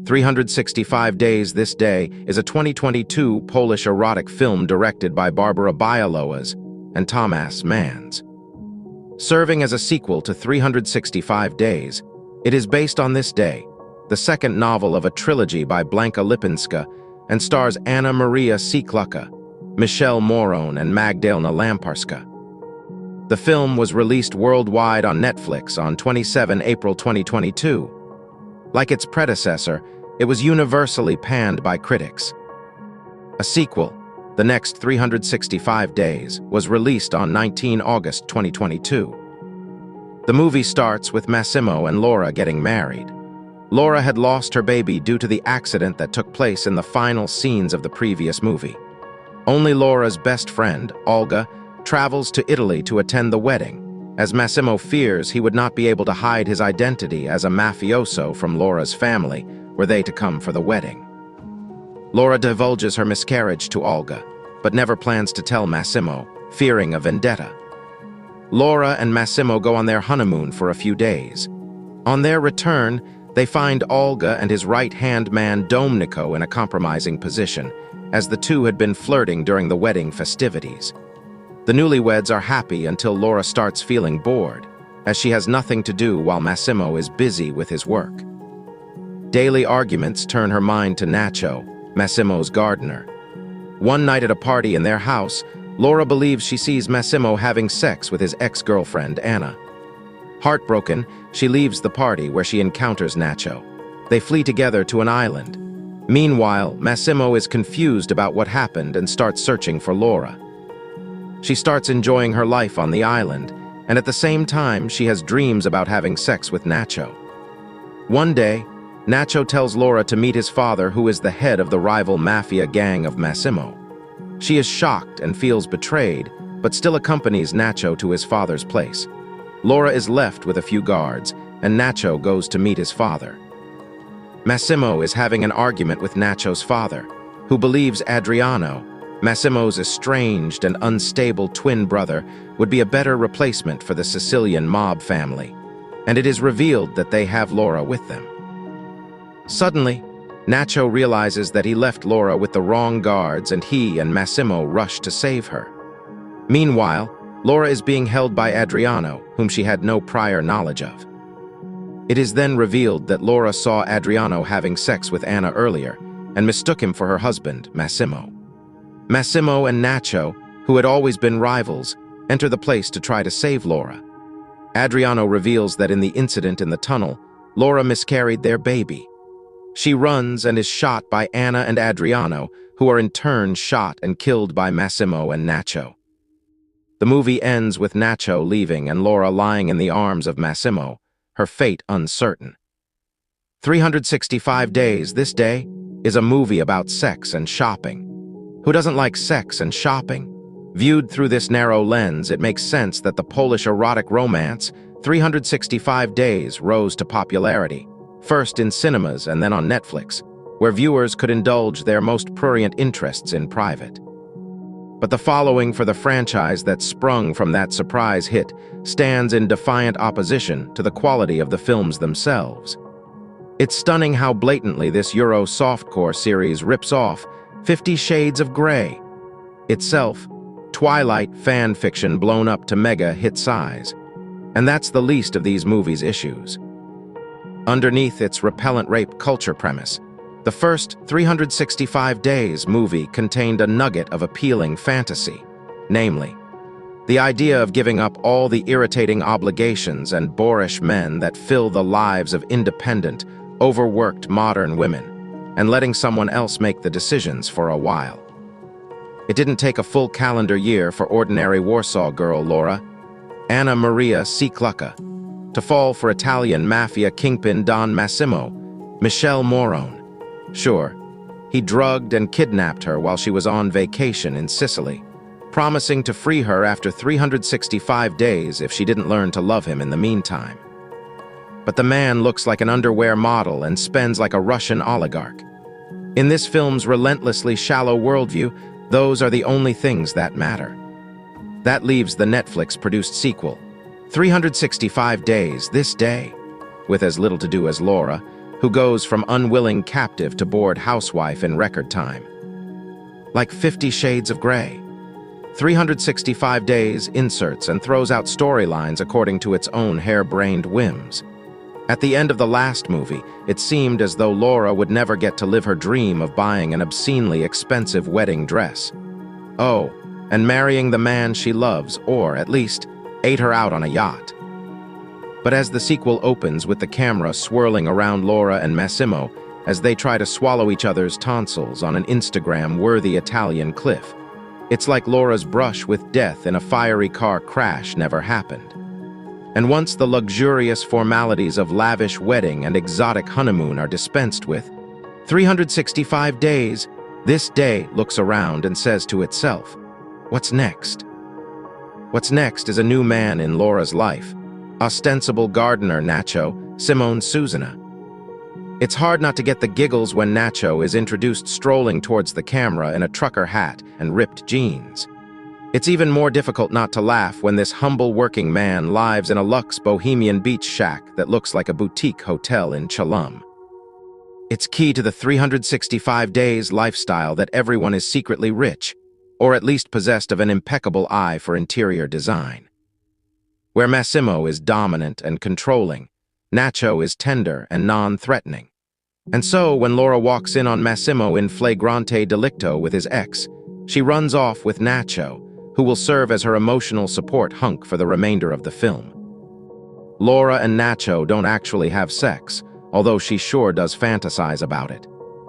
365 Days This Day is a 2022 Polish erotic film directed by Barbara Białowież and Tomasz Mans. Serving as a sequel to 365 Days, it is based on This Day, the second novel of a trilogy by Blanka Lipinska, and stars Anna Maria Sieklucka, Michele Morrone, and Magdalena Lamparska. The film was released worldwide on Netflix on 27 April 2022. Like its predecessor, it was universally panned by critics. A sequel, The Next 365 Days, was released on 19 August 2022. The movie starts with Massimo and Laura getting married. Laura had lost her baby due to the accident that took place in the final scenes of the previous movie. Only Laura's best friend, Olga, travels to Italy to attend the wedding, as Massimo fears he would not be able to hide his identity as a mafioso from Laura's family were they to come for the wedding. Laura divulges her miscarriage to Olga, but never plans to tell Massimo, fearing a vendetta. Laura and Massimo go on their honeymoon for a few days. On their return, they find Olga and his right-hand man Domenico in a compromising position, as the two had been flirting during the wedding festivities. The newlyweds are happy until Laura starts feeling bored, as she has nothing to do while Massimo is busy with his work. Daily arguments turn her mind to Nacho, Massimo's gardener. One night at a party in their house, Laura believes she sees Massimo having sex with his ex-girlfriend, Anna. Heartbroken, she leaves the party where she encounters Nacho. They flee together to an island. Meanwhile, Massimo is confused about what happened and starts searching for Laura. She starts enjoying her life on the island, and at the same time, she has dreams about having sex with Nacho. One day, Nacho tells Laura to meet his father, who is the head of the rival mafia gang of Massimo. She is shocked and feels betrayed, but still accompanies Nacho to his father's place. Laura is left with a few guards, and Nacho goes to meet his father. Massimo is having an argument with Nacho's father, who believes Adriano, Massimo's estranged and unstable twin brother, would be a better replacement for the Sicilian mob family, and it is revealed that they have Laura with them. Suddenly, Nacho realizes that he left Laura with the wrong guards, and he and Massimo rush to save her. Meanwhile, Laura is being held by Adriano, whom she had no prior knowledge of. It is then revealed that Laura saw Adriano having sex with Anna earlier and mistook him for her husband, Massimo. Massimo and Nacho, who had always been rivals, enter the place to try to save Laura. Adriano reveals that in the incident in the tunnel, Laura miscarried their baby. She runs and is shot by Anna and Adriano, who are in turn shot and killed by Massimo and Nacho. The movie ends with Nacho leaving and Laura lying in the arms of Massimo, her fate uncertain. 365 Days This Day is a movie about sex and shopping. Who doesn't like sex and shopping? Viewed through this narrow lens, it makes sense that the Polish erotic romance 365 Days rose to popularity, first in cinemas and then on Netflix, where viewers could indulge their most prurient interests in private. But the following for the franchise that sprung from that surprise hit stands in defiant opposition to the quality of the films themselves. It's stunning how blatantly this Euro softcore series rips off 50 Shades of Grey, itself Twilight fan fiction blown up to mega hit size. And that's the least of these movies' issues. Underneath its repellent rape culture premise, the first 365 Days movie contained a nugget of appealing fantasy, namely, the idea of giving up all the irritating obligations and boorish men that fill the lives of independent, overworked modern women, and letting someone else make the decisions for a while. It didn't take a full calendar year for ordinary Warsaw girl Laura, Anna Maria Sieklucka, to fall for Italian mafia kingpin Don Massimo, Michele Morrone. Sure, he drugged and kidnapped her while she was on vacation in Sicily, promising to free her after 365 days if she didn't learn to love him in the meantime. But the man looks like an underwear model and spends like a Russian oligarch. In this film's relentlessly shallow worldview, those are the only things that matter. That leaves the Netflix-produced sequel, 365 Days This Day, with as little to do as Laura, who goes from unwilling captive to bored housewife in record time. Like 50 Shades of Grey. 365 Days inserts and throws out storylines according to its own harebrained whims. At the end of the last movie, it seemed as though Laura would never get to live her dream of buying an obscenely expensive wedding dress. Oh, and marrying the man she loves, or, at least, ate her out on a yacht. But as the sequel opens with the camera swirling around Laura and Massimo as they try to swallow each other's tonsils on an Instagram-worthy Italian cliff, it's like Laura's brush with death in a fiery car crash never happened. And once the luxurious formalities of lavish wedding and exotic honeymoon are dispensed with, 365 days, this day looks around and says to itself, what's next? What's next is a new man in Laura's life, ostensible gardener Nacho, Simone Susana. It's hard not to get the giggles when Nacho is introduced strolling towards the camera in a trucker hat and ripped jeans. It's even more difficult not to laugh when this humble working man lives in a luxe bohemian beach shack that looks like a boutique hotel in Chalum. It's key to the 365 days lifestyle that everyone is secretly rich, or at least possessed of an impeccable eye for interior design. Where Massimo is dominant and controlling, Nacho is tender and non-threatening. And so, when Laura walks in on Massimo in flagrante delicto with his ex, she runs off with Nacho, who will serve as her emotional support hunk for the remainder of the film. Laura and Nacho don't actually have sex, although she sure does fantasize about it.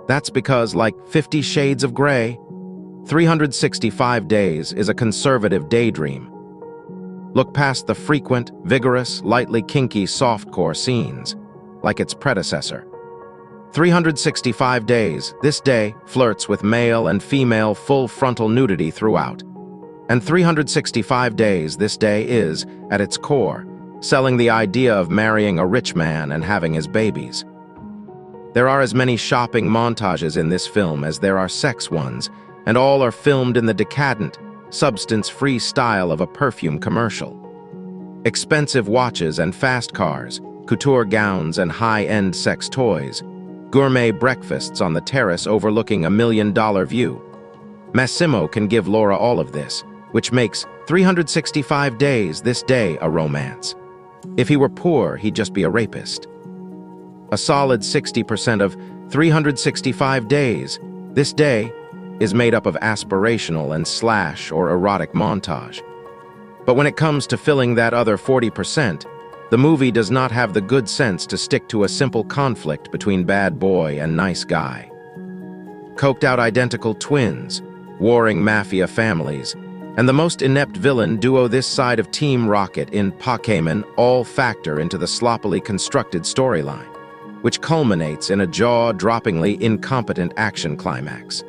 That's because, like 50 Shades of Grey, 365 Days is a conservative daydream. Look past the frequent, vigorous, lightly kinky softcore scenes, like its predecessor. 365 Days, this day, flirts with male and female full frontal nudity throughout. And 365 Days, this day is, at its core, selling the idea of marrying a rich man and having his babies. There are as many shopping montages in this film as there are sex ones, and all are filmed in the decadent, substance-free style of a perfume commercial. Expensive watches and fast cars, couture gowns and high-end sex toys, gourmet breakfasts on the terrace overlooking $1 million view. Massimo can give Laura all of this, which makes 365 Days, this day, a romance. If he were poor, he'd just be a rapist. A solid 60% of 365 Days, this day, is made up of aspirational and slash or erotic montage. But when it comes to filling that other 40%, the movie does not have the good sense to stick to a simple conflict between bad boy and nice guy. Coked-out identical twins, warring mafia families, and the most inept villain duo this side of Team Rocket in Pokémon all factor into the sloppily constructed storyline, which culminates in a jaw-droppingly incompetent action climax.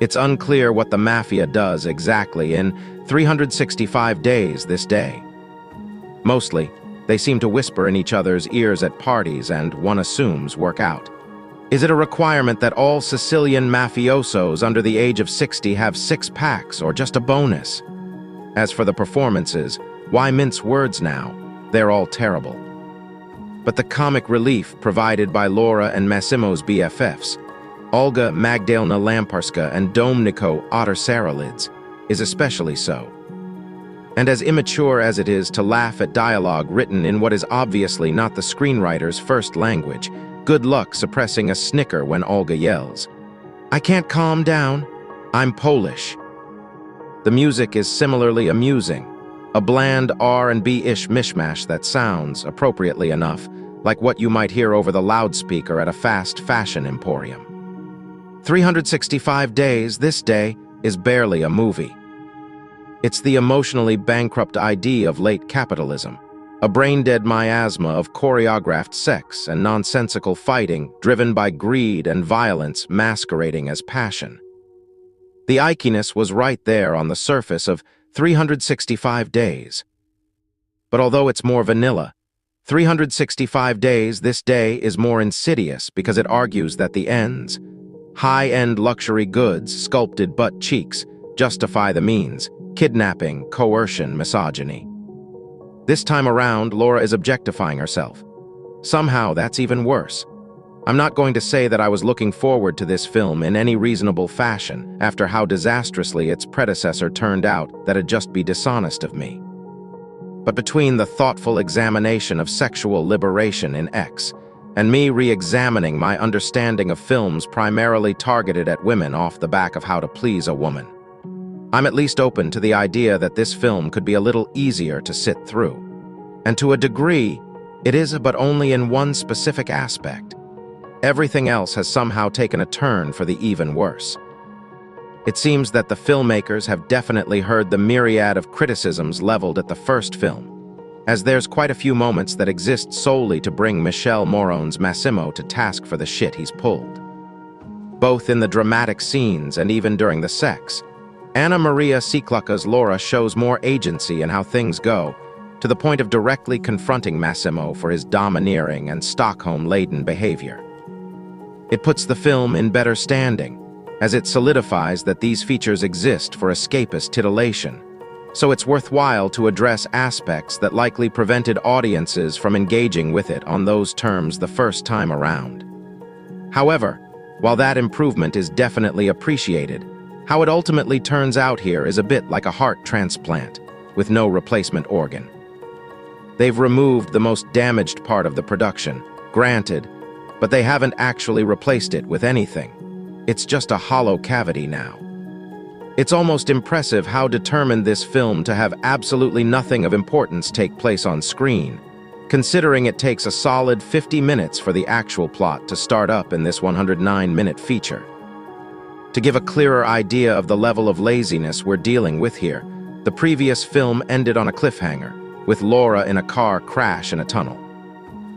It's unclear what the mafia does exactly in 365 Days, this day. Mostly, they seem to whisper in each other's ears at parties and, one assumes, work out. Is it a requirement that all Sicilian mafiosos under the age of 60 have 6 packs, or just a bonus? As for the performances, why mince words now? They're all terrible. But the comic relief provided by Laura and Massimo's BFFs, Olga Magdalena Lamparska and Domenico Otter Saralids, is especially so. And as immature as it is to laugh at dialogue written in what is obviously not the screenwriter's first language, good luck suppressing a snicker when Olga yells, "I can't calm down, I'm Polish." The music is similarly amusing, a bland R&B-ish mishmash that sounds, appropriately enough, like what you might hear over the loudspeaker at a fast fashion emporium. 365 Days, this day, is barely a movie. It's the emotionally bankrupt idea of late capitalism, a brain-dead miasma of choreographed sex and nonsensical fighting driven by greed and violence masquerading as passion. The iciness was right there on the surface of 365 Days. But although it's more vanilla, 365 Days, this day is more insidious because it argues that the ends, high-end luxury goods, sculpted butt cheeks, justify the means, kidnapping, coercion, misogyny. This time around, Laura is objectifying herself. Somehow, that's even worse. I'm not going to say that I was looking forward to this film in any reasonable fashion after how disastrously its predecessor turned out. That'd just be dishonest of me. But between the thoughtful examination of sexual liberation in X and me re-examining my understanding of films primarily targeted at women off the back of how to please a woman, I'm at least open to the idea that this film could be a little easier to sit through. And to a degree, it is, but only in one specific aspect. Everything else has somehow taken a turn for the even worse. It seems that the filmmakers have definitely heard the myriad of criticisms leveled at the first film, as there's quite a few moments that exist solely to bring Morrone's Massimo to task for the shit he's pulled. Both in the dramatic scenes and even during the sex, Anna Maria Sieklucka's Laura shows more agency in how things go, to the point of directly confronting Massimo for his domineering and Stockholm-laden behavior. It puts the film in better standing, as it solidifies that these features exist for escapist titillation, so it's worthwhile to address aspects that likely prevented audiences from engaging with it on those terms the first time around. However, while that improvement is definitely appreciated, how it ultimately turns out here is a bit like a heart transplant, with no replacement organ. They've removed the most damaged part of the production, granted, but they haven't actually replaced it with anything. It's just a hollow cavity now. It's almost impressive how determined this film to have absolutely nothing of importance take place on screen, considering it takes a solid 50 minutes for the actual plot to start up in this 109-minute feature. To give a clearer idea of the level of laziness we're dealing with here, the previous film ended on a cliffhanger, with Laura in a car crash in a tunnel.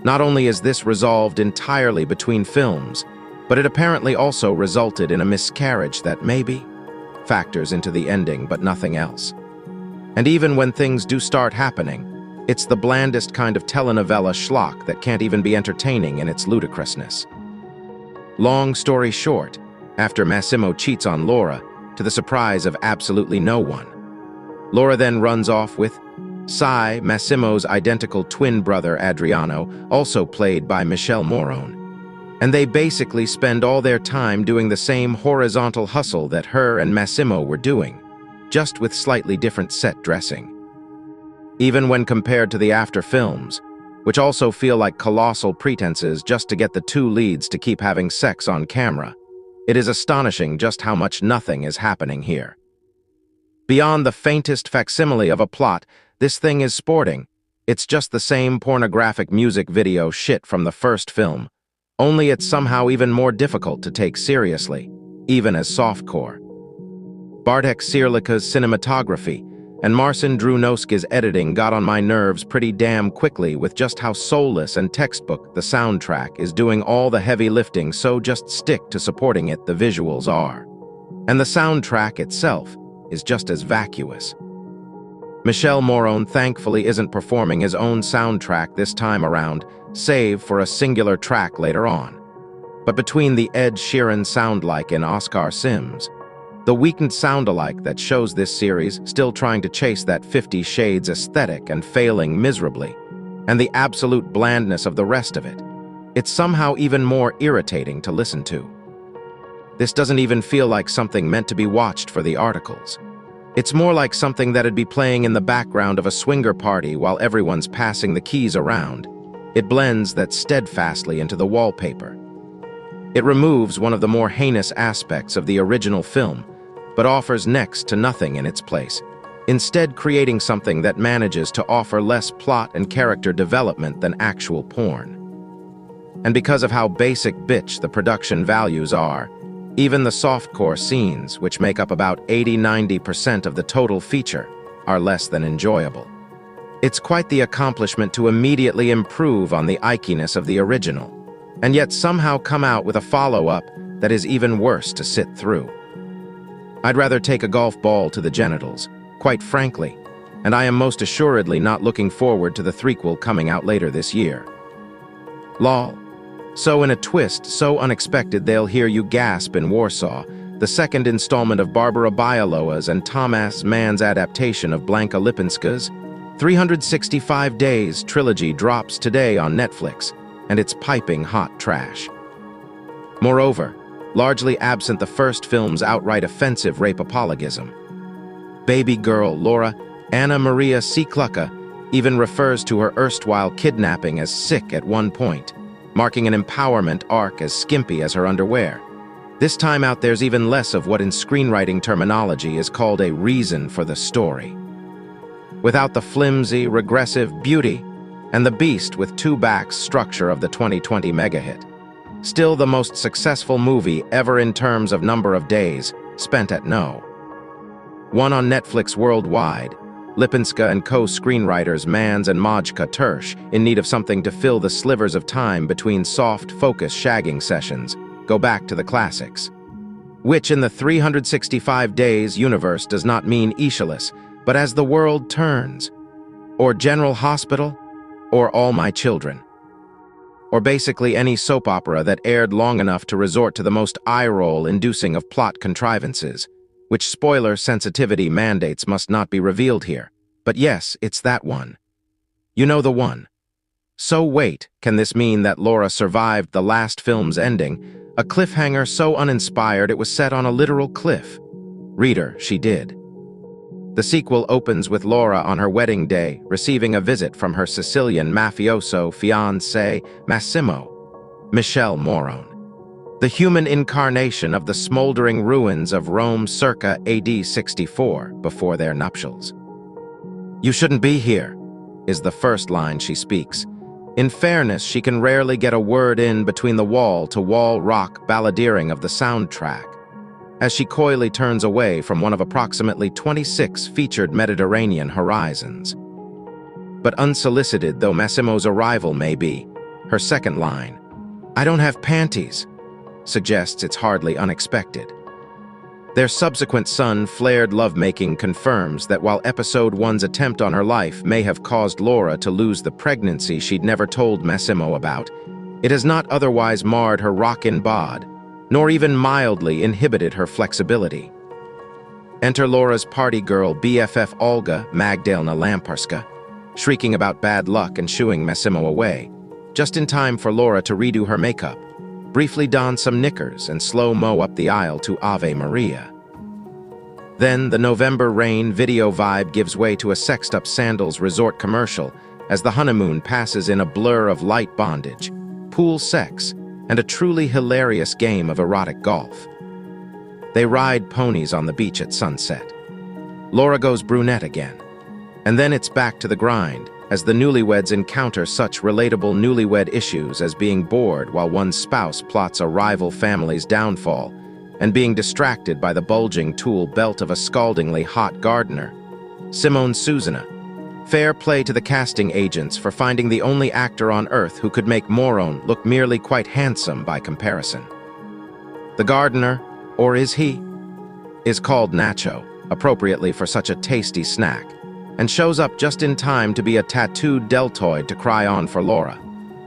Not only is this resolved entirely between films, but it apparently also resulted in a miscarriage that maybe factors into the ending but nothing else. And even when things do start happening, it's the blandest kind of telenovela schlock that can't even be entertaining in its ludicrousness. Long story short, after Massimo cheats on Laura, to the surprise of absolutely no one, Laura then runs off with Massimo's identical twin brother Adriano, also played by Michele Morrone. And they basically spend all their time doing the same horizontal hustle that her and Massimo were doing, just with slightly different set dressing. Even when compared to the after films, which also feel like colossal pretenses just to get the two leads to keep having sex on camera, it is astonishing just how much nothing is happening here. Beyond the faintest facsimile of a plot, this thing is sporting. It's just the same pornographic music video shit from the first film, only it's somehow even more difficult to take seriously, even as softcore. Bartek Sieklucka's cinematography and Marcin Drunowski's editing got on my nerves pretty damn quickly with just how soulless and textbook the soundtrack is doing all the heavy lifting, so just stick to supporting it the visuals are. And the soundtrack itself is just as vacuous. Michele Morrone thankfully isn't performing his own soundtrack this time around, save for a singular track later on. But between the Ed Sheeran sound-alike in Oscar Sims, the weakened sound-alike that shows this series still trying to chase that 50 Shades aesthetic and failing miserably, and the absolute blandness of the rest of it, it's somehow even more irritating to listen to. This doesn't even feel like something meant to be watched for the articles. It's more like something that'd be playing in the background of a swinger party while everyone's passing the keys around. It blends that steadfastly into the wallpaper. It removes one of the more heinous aspects of the original film, but offers next to nothing in its place, instead creating something that manages to offer less plot and character development than actual porn. And because of how basic bitch the production values are, even the softcore scenes, which make up about 80–90% of the total feature, are less than enjoyable. It's quite the accomplishment to immediately improve on the ikiness of the original, and yet somehow come out with a follow-up that is even worse to sit through. I'd rather take a golf ball to the genitals, quite frankly, and I am most assuredly not looking forward to the threequel coming out later this year. Lol. So in a twist so unexpected they'll hear you gasp in Warsaw, the second installment of Barbara Baialoa's and Tomasz Mann's adaptation of Blanka Lipinska's 365 Days trilogy drops today on Netflix, and it's piping hot trash. Moreover, largely absent the first film's outright offensive rape apologism. Baby girl Laura, Anna Maria Sieklucka, even refers to her erstwhile kidnapping as sick at one point, marking an empowerment arc as skimpy as her underwear. This time out there's even less of what in screenwriting terminology is called a reason for the story. Without the flimsy, regressive beauty and the beast with two backs structure of the 2020 mega-hit. Still the most successful movie ever in terms of number of days spent at no. One on Netflix worldwide, Lipinska and co-screenwriters Mans and Majka Tersh, in need of something to fill the slivers of time between soft, focused shagging sessions, go back to the classics. Which in the 365 days universe does not mean Aeschylus, but As the World Turns, or General Hospital, or All My Children. Or basically any soap opera that aired long enough to resort to the most eye-roll-inducing of plot contrivances, which spoiler sensitivity mandates must not be revealed here. But yes, it's that one. You know the one. So wait, can this mean that Laura survived the last film's ending, a cliffhanger so uninspired it was set on a literal cliff? Reader, she did. The sequel opens with Laura on her wedding day, receiving a visit from her Sicilian mafioso fiancé, Massimo, Michele Morrone, the human incarnation of the smoldering ruins of Rome circa AD 64, before their nuptials. "You shouldn't be here," is the first line she speaks. In fairness, she can rarely get a word in between the wall-to-wall rock balladeering of the soundtrack, as she coyly turns away from one of approximately 26 featured Mediterranean horizons. But unsolicited though Massimo's arrival may be, her second line, "I don't have panties," suggests it's hardly unexpected. Their subsequent sun-flared lovemaking confirms that while Episode 1's attempt on her life may have caused Laura to lose the pregnancy she'd never told Massimo about, it has not otherwise marred her rockin' bod, nor even mildly inhibited her flexibility. Enter Laura's party girl BFF Olga Magdalena Lamparska, shrieking about bad luck and shooing Massimo away, just in time for Laura to redo her makeup, briefly don some knickers and slow-mo up the aisle to Ave Maria. Then the November rain video vibe gives way to a sexed-up sandals resort commercial as the honeymoon passes in a blur of light bondage, pool sex, and a truly hilarious game of erotic golf. They ride ponies on the beach at sunset. Laura goes brunette again. And then it's back to the grind, as the newlyweds encounter such relatable newlywed issues as being bored while one's spouse plots a rival family's downfall, and being distracted by the bulging tool belt of a scaldingly hot gardener. Simone Susana. Fair play to the casting agents for finding the only actor on Earth who could make Morrone look merely quite handsome by comparison. The gardener, or is he, is called Nacho, appropriately for such a tasty snack, and shows up just in time to be a tattooed deltoid to cry on for Laura,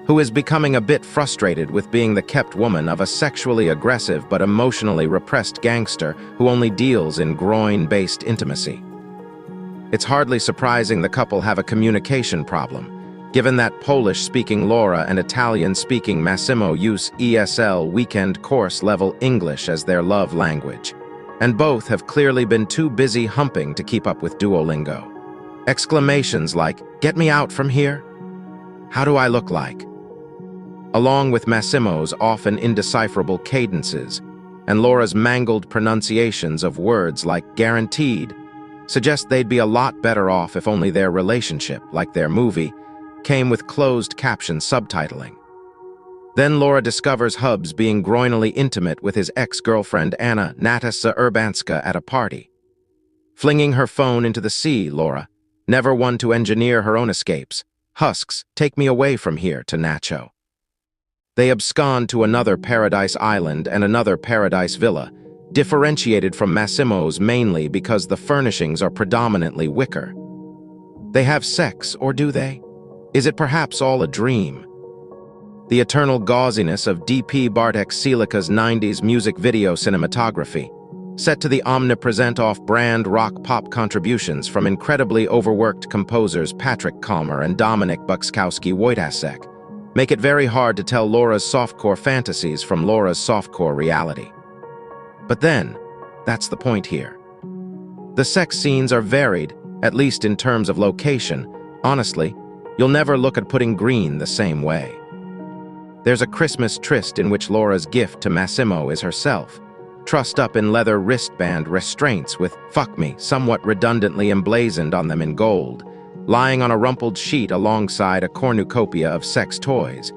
who is becoming a bit frustrated with being the kept woman of a sexually aggressive but emotionally repressed gangster who only deals in groin-based intimacy. It's hardly surprising the couple have a communication problem, given that Polish-speaking Laura and Italian-speaking Massimo use ESL weekend course-level English as their love language, and both have clearly been too busy humping to keep up with Duolingo. Exclamations like, "Get me out from here? How do I look like?" along with Massimo's often indecipherable cadences and Laura's mangled pronunciations of words like guaranteed, suggest they'd be a lot better off if only their relationship, like their movie, came with closed caption subtitling. Then Laura discovers Hubs being groinily intimate with his ex-girlfriend Anna Natasa Urbanska at a party. Flinging her phone into the sea, Laura, never one to engineer her own escapes. "Husks, take me away from here," to Nacho. They abscond to another paradise island and another paradise villa, differentiated from Massimo's mainly because the furnishings are predominantly wicker. They have sex, or do they? Is it perhaps all a dream? The eternal gauziness of D.P. Bartek Sieklucka's 90s music video cinematography, set to the omnipresent off-brand rock-pop contributions from incredibly overworked composers Patrick Kalmer and Dominik Buczkowski-Wojtasek, make it very hard to tell Laura's softcore fantasies from Laura's softcore reality. But then, that's the point here. The sex scenes are varied, at least in terms of location. Honestly, you'll never look at putting green the same way. There's a Christmas tryst in which Laura's gift to Massimo is herself, trussed up in leather wristband restraints with "fuck me" somewhat redundantly emblazoned on them in gold, lying on a rumpled sheet alongside a cornucopia of sex toys,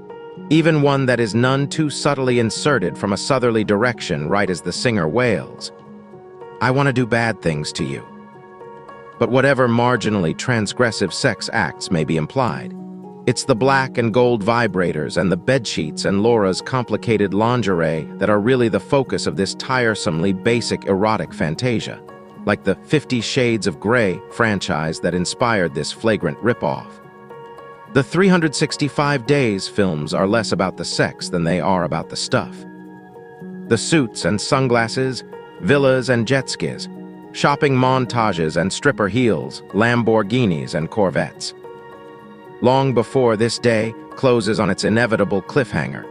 even one that is none too subtly inserted from a southerly direction right as the singer wails, "I want to do bad things to you." But whatever marginally transgressive sex acts may be implied, it's the black and gold vibrators and the bedsheets and Laura's complicated lingerie that are really the focus of this tiresomely basic erotic fantasia, like the 50 Shades of Grey franchise that inspired this flagrant ripoff. The 365 Days films are less about the sex than they are about the stuff. The suits and sunglasses, villas and jet skis, shopping montages and stripper heels, Lamborghinis and Corvettes. Long before this day closes on its inevitable cliffhanger,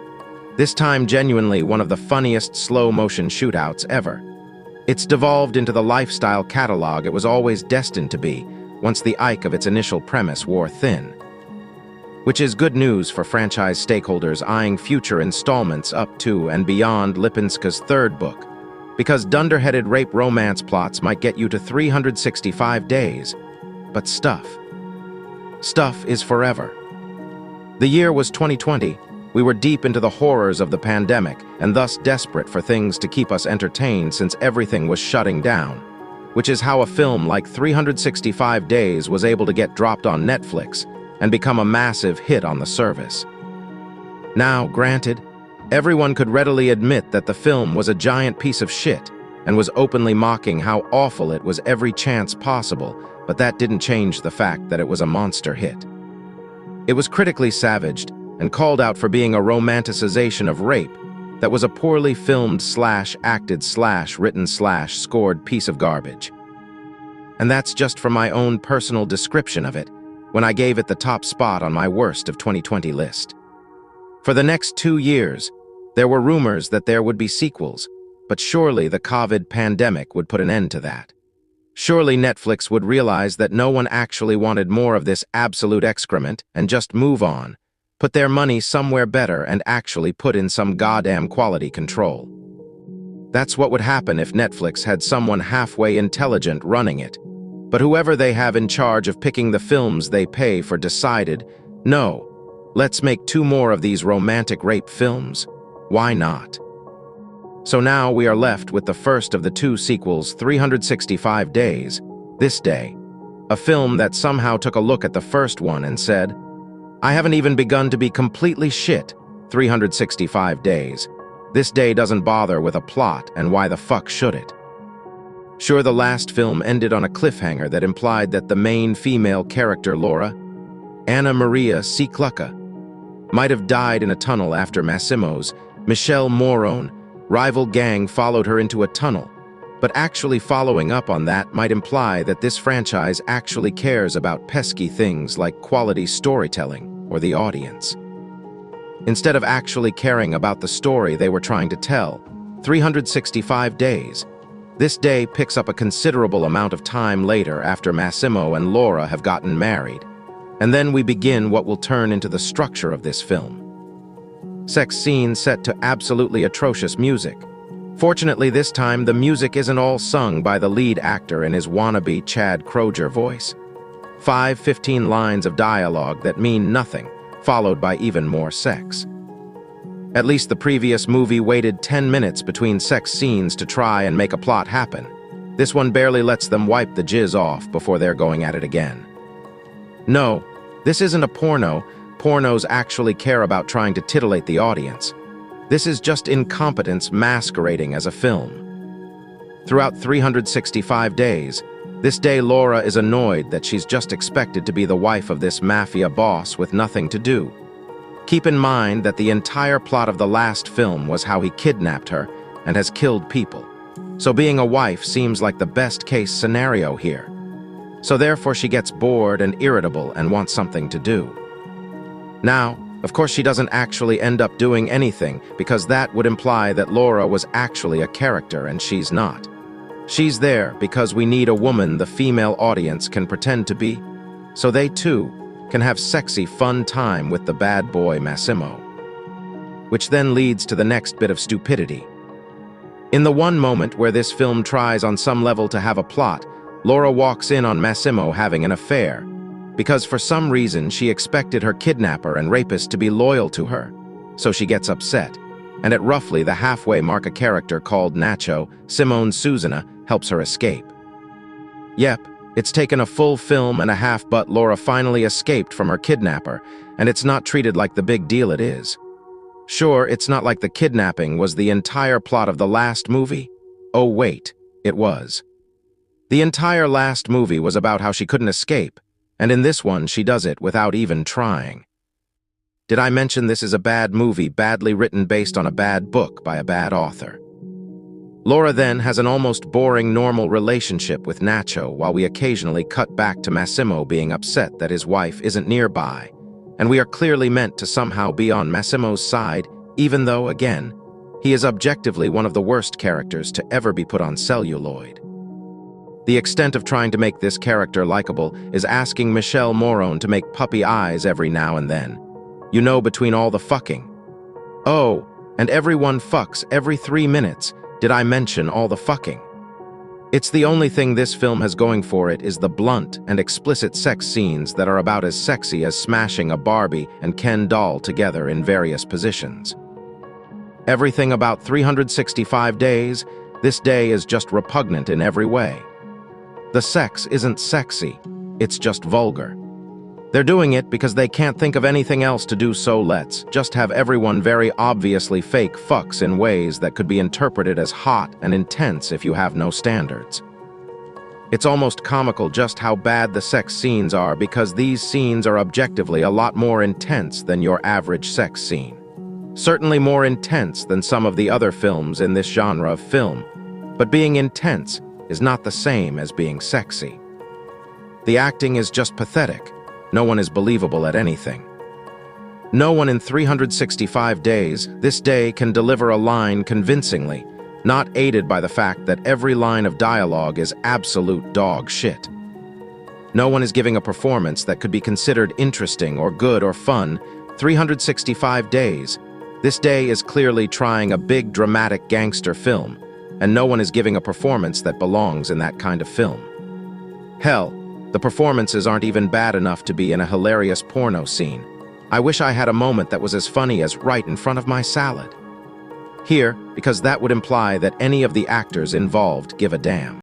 this time genuinely one of the funniest slow-motion shootouts ever. It's devolved into the lifestyle catalog it was always destined to be once the Ike of its initial premise wore thin. Which is good news for franchise stakeholders eyeing future installments up to and beyond Lipinska's third book, because dunderheaded rape romance plots might get you to 365 days, but stuff is forever. The year was 2020. We were deep into the horrors of the pandemic and thus desperate for things to keep us entertained since everything was shutting down, which is how a film like 365 Days was able to get dropped on Netflix and become a massive hit on the service. Now, granted, everyone could readily admit that the film was a giant piece of shit and was openly mocking how awful it was every chance possible, but that didn't change the fact that it was a monster hit. It was critically savaged and called out for being a romanticization of rape that was a poorly filmed / acted / written / scored piece of garbage. And that's just from my own personal description of it when I gave it the top spot on my worst of 2020 list. For the next 2 years, there were rumors that there would be sequels, but surely the COVID pandemic would put an end to that. Surely Netflix would realize that no one actually wanted more of this absolute excrement and just move on, put their money somewhere better and actually put in some goddamn quality control. That's what would happen if Netflix had someone halfway intelligent running it. But whoever they have in charge of picking the films they pay for decided, no, let's make 2 more of these romantic rape films. Why not? So now we are left with the first of the 2 sequels, 365 Days, This Day, a film that somehow took a look at the first one and said, I haven't even begun to be completely shit, 365 Days. This day doesn't bother with a plot, and why the fuck should it? Sure, the last film ended on a cliffhanger that implied that the main female character, Laura, Anna Maria Sieklucka, might have died in a tunnel after Massimo's, Michele Morrone, rival gang followed her into a tunnel, but actually following up on that might imply that this franchise actually cares about pesky things like quality storytelling or the audience. Instead of actually caring about the story they were trying to tell, 365 Days, This Day picks up a considerable amount of time later after Massimo and Laura have gotten married, and then we begin what will turn into the structure of this film. Sex scenes set to absolutely atrocious music. Fortunately, this time the music isn't all sung by the lead actor in his wannabe Chad Kroger voice. 15 lines of dialogue that mean nothing, followed by even more sex. At least the previous movie waited 10 minutes between sex scenes to try and make a plot happen. This one barely lets them wipe the jizz off before they're going at it again. No, this isn't a porno. Pornos actually care about trying to titillate the audience. This is just incompetence masquerading as a film. Throughout 365 Days, This Day Laura is annoyed that she's just expected to be the wife of this mafia boss with nothing to do. Keep in mind that the entire plot of the last film was how he kidnapped her and has killed people. So being a wife seems like the best case scenario here. So therefore she gets bored and irritable and wants something to do. Now, Of course, she doesn't actually end up doing anything, because that would imply that Laura was actually a character and she's not. She's there because we need a woman the female audience can pretend to be, so they too can have sexy, fun time with the bad boy Massimo. Which then leads to the next bit of stupidity. In the one moment where this film tries on some level to have a plot, Laura walks in on Massimo having an affair, because for some reason she expected her kidnapper and rapist to be loyal to her. So she gets upset, and at roughly the halfway mark a character called Nacho, Simone Susana, helps her escape. Yep, it's taken a full film and a half, but Laura finally escaped from her kidnapper, and it's not treated like the big deal it is. Sure, it's not like the kidnapping was the entire plot of the last movie. Oh wait, it was. The entire last movie was about how she couldn't escape, and in this one she does it without even trying. Did I mention this is a bad movie, badly written based on a bad book by a bad author? Laura then has an almost boring normal relationship with Nacho, while we occasionally cut back to Massimo being upset that his wife isn't nearby, and we are clearly meant to somehow be on Massimo's side, even though, again, he is objectively one of the worst characters to ever be put on celluloid. The extent of trying to make this character likable is asking Michele Morrone to make puppy eyes every now and then. You know, between all the fucking. Oh, and everyone fucks every 3 minutes. Did I mention all the fucking? It's the only thing this film has going for it is the blunt and explicit sex scenes that are about as sexy as smashing a Barbie and Ken doll together in various positions. Everything about 365 days, this day is just repugnant in every way. The sex isn't sexy, it's just vulgar. They're doing it because they can't think of anything else to do, so let's just have everyone very obviously fake fucks in ways that could be interpreted as hot and intense if you have no standards. It's almost comical just how bad the sex scenes are, because these scenes are objectively a lot more intense than your average sex scene. Certainly more intense than some of the other films in this genre of film, but being intense is not the same as being sexy. The acting is just pathetic. No one is believable at anything. No one in 365 days, this day, can deliver a line convincingly, not aided by the fact that every line of dialogue is absolute dog shit. No one is giving a performance that could be considered interesting or good or fun. 365 days. This day is clearly trying a big dramatic gangster film, and no one is giving a performance that belongs in that kind of film. Hell, the performances aren't even bad enough to be in a hilarious porno scene. I wish I had a moment that was as funny as right in front of my salad. Here, because that would imply that any of the actors involved give a damn.